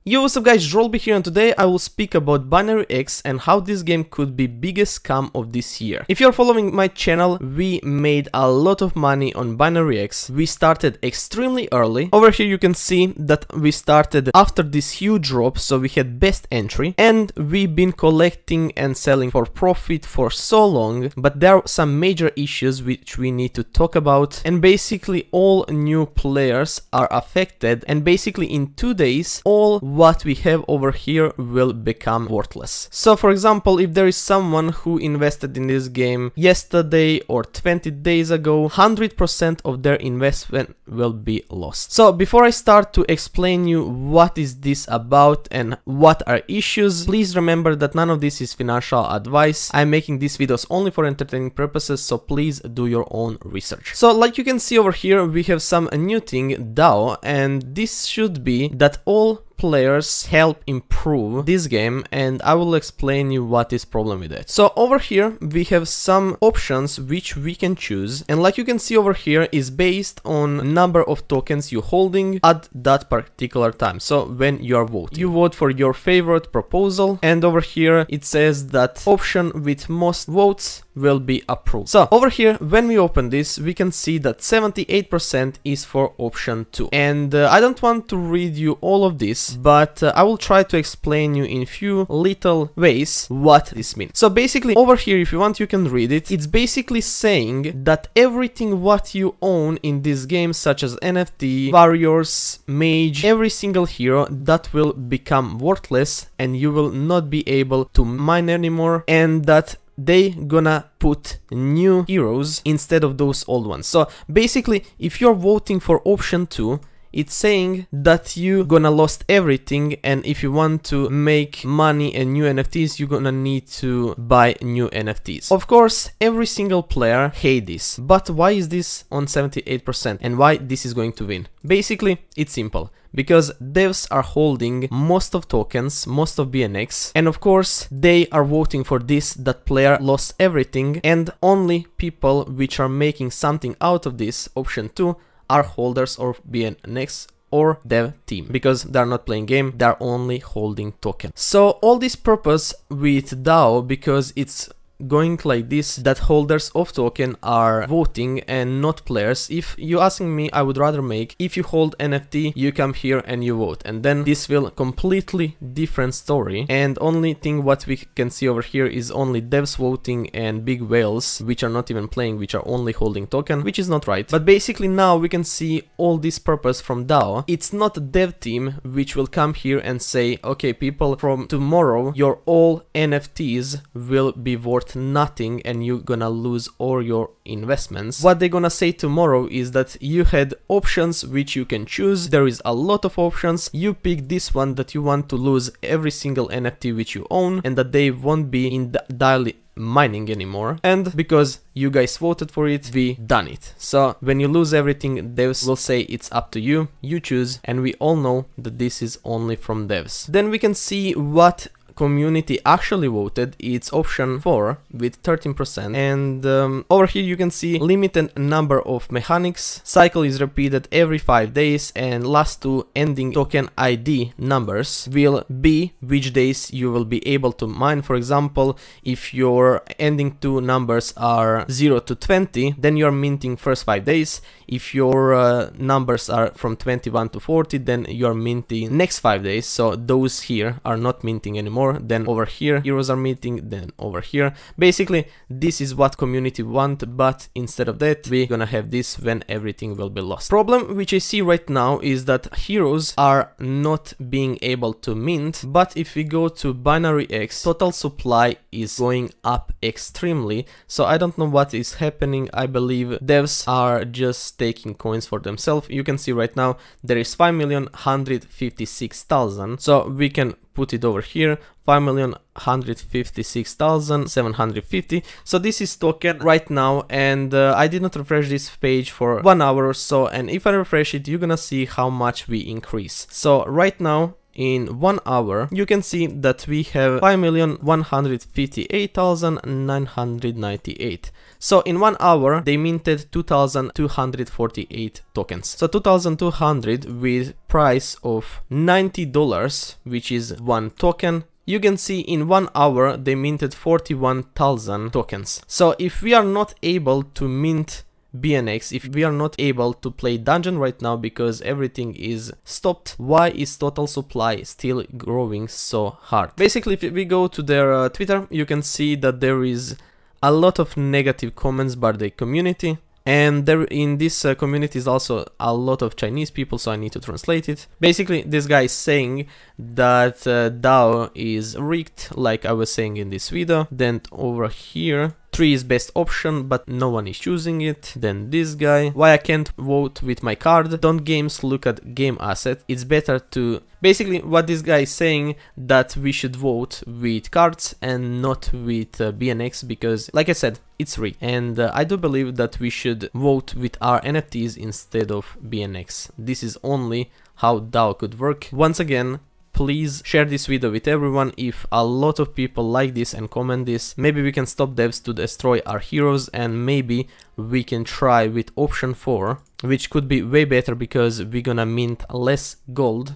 Yo, what's up guys, drolby here, and today I will speak about Binaryx and how this game could be biggest scam of this year. If you're following my channel, we made a lot of money on Binaryx. We started extremely early. Over here you can see that we started after this huge drop, so we had best entry, and we've been collecting and selling for profit for so long, but there are some major issues which we need to talk about, and basically all new players are affected, and basically in 2 days all what we have over here will become worthless. So for example, if there is someone who invested in this game yesterday or 20 days ago, 100% of their investment will be lost. So before I start to explain you what is this about and what are issues, please remember that none of this is financial advice. I'm making these videos only for entertaining purposes, so please do your own research. So like you can see over here, we have some new thing, DAO, and this should be that all players help improve this game, and I will explain you what is problem with it. So over here we have some options which we can choose, and like you can see over here is based on number of tokens you holding at that particular time. So when you are voting, you vote for your favorite proposal, and over here it says that option with most votes will be approved. So over here when we open this, we can see that 78% is for option 2, and I don't want to read you all of this, but I will try to explain you in few little ways what this means. So basically over here, if you want, you can read it. It's basically saying that everything what you own in this game, such as NFT, warriors, mage, every single hero, that will become worthless and you will not be able to mine anymore, and that they gonna put new heroes instead of those old ones. So basically if you're voting for option 2, it's saying that you gonna lost everything, and if you want to make money and new NFTs, you're gonna need to buy new NFTs. Of course, every single player hate this, but why is this on 78% and why this is going to win? Basically, it's simple. Because devs are holding most of tokens, most of Binaryx, and of course they are voting for this, that player lost everything, and only people which are making something out of this option 2 are holders of Binaryx or dev team, because they're not playing game, they're only holding token. So all this purpose with DAO, because it's going like this, that holders of token are voting and not players. If you asking me, I would rather make, if you hold NFT, you come here and you vote, and then this will completely different story, and only thing what we can see over here is only devs voting and big whales which are not even playing, which are only holding token, which is not right. But basically now we can see all this purpose from DAO. It's not a dev team which will come here and say, okay people, from tomorrow your all NFTs will be worth nothing and you're gonna lose all your investments. What they're gonna say tomorrow is that you had options which you can choose. There is a lot of options. You pick this one that you want to lose every single NFT which you own, and that they won't be in the daily mining anymore, and because you guys voted for it, we done it. So when you lose everything, devs will say it's up to you, you choose, and we all know that this is only from devs. Then we can see what community actually voted. It's option 4 with 13%, and over here you can see limited number of mechanics, cycle is repeated every 5 days, and last 2 ending token ID numbers will be which days you will be able to mine. For example, if your ending 2 numbers are 0 to 20, then you're minting first 5 days. If your numbers are from 21 to 40, then you're minting next 5 days. So those here are not minting anymore. Then over here heroes are minting, then over here. Basically this is what community want, but instead of that we're gonna have this when everything will be lost. Problem which I see right now is that heroes are not being able to mint, but if we go to Binaryx, total supply is going up extremely. So I don't know what is happening. I believe devs are just taking coins for themselves. You can see right now there is 5,156,000, so we can put it over here, 5,156,750. So this is token right now, and I did not refresh this page for 1 hour or so, and if I refresh it, you're gonna see how much we increase. So right now in 1 hour, you can see that we have 5,158,998. So in 1 hour, they minted 2,248 tokens. So 2,200 with price of $90, which is 1 token. You can see in 1 hour, they minted 41,000 tokens. So if we are not able to mint Binaryx, if we are not able to play dungeon right now because everything is stopped, why is total supply still growing so hard? Basically, if we go to their Twitter, you can see that there is a lot of negative comments by the community, and there in this community is also a lot of Chinese people, so I need to translate it. Basically, this guy is saying that DAO is rigged, like I was saying in this video. Then over here, 3 is best option, but no one is choosing it. Then this guy, why I can't vote with my card? Don't games look at game asset? It's better to... Basically, what this guy is saying, that we should vote with cards and not with Binaryx, because, like I said, it's rigged. And I do believe that we should vote with our NFTs instead of Binaryx. This is only how DAO could work. Once again, please share this video with everyone. If a lot of people like this and comment this, maybe we can stop devs to destroy our heroes, and maybe we can try with option 4, which could be way better because we're gonna mint less gold,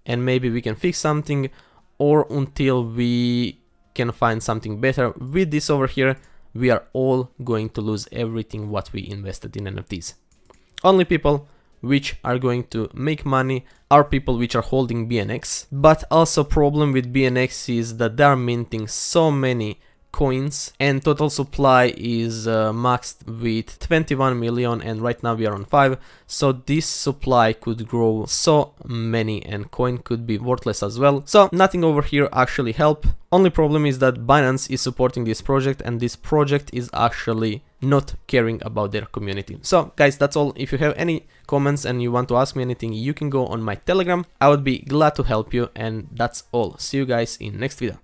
and maybe we can fix something, or until we can find something better. With this over here, we are all going to lose everything what we invested in NFTs. Only people which are going to make money are people which are holding Binaryx. But also problem with Binaryx is that they are minting so many coins, and total supply is maxed with 21 million, and right now we are on 5, so this supply could grow so many and coin could be worthless as well. So nothing over here actually help. Only problem is that Binance is supporting this project, and this project is actually not caring about their community. So guys, that's all. If you have any comments and you want to ask me anything, you can go on my Telegram. I would be glad to help you, and that's all. See you guys in next video.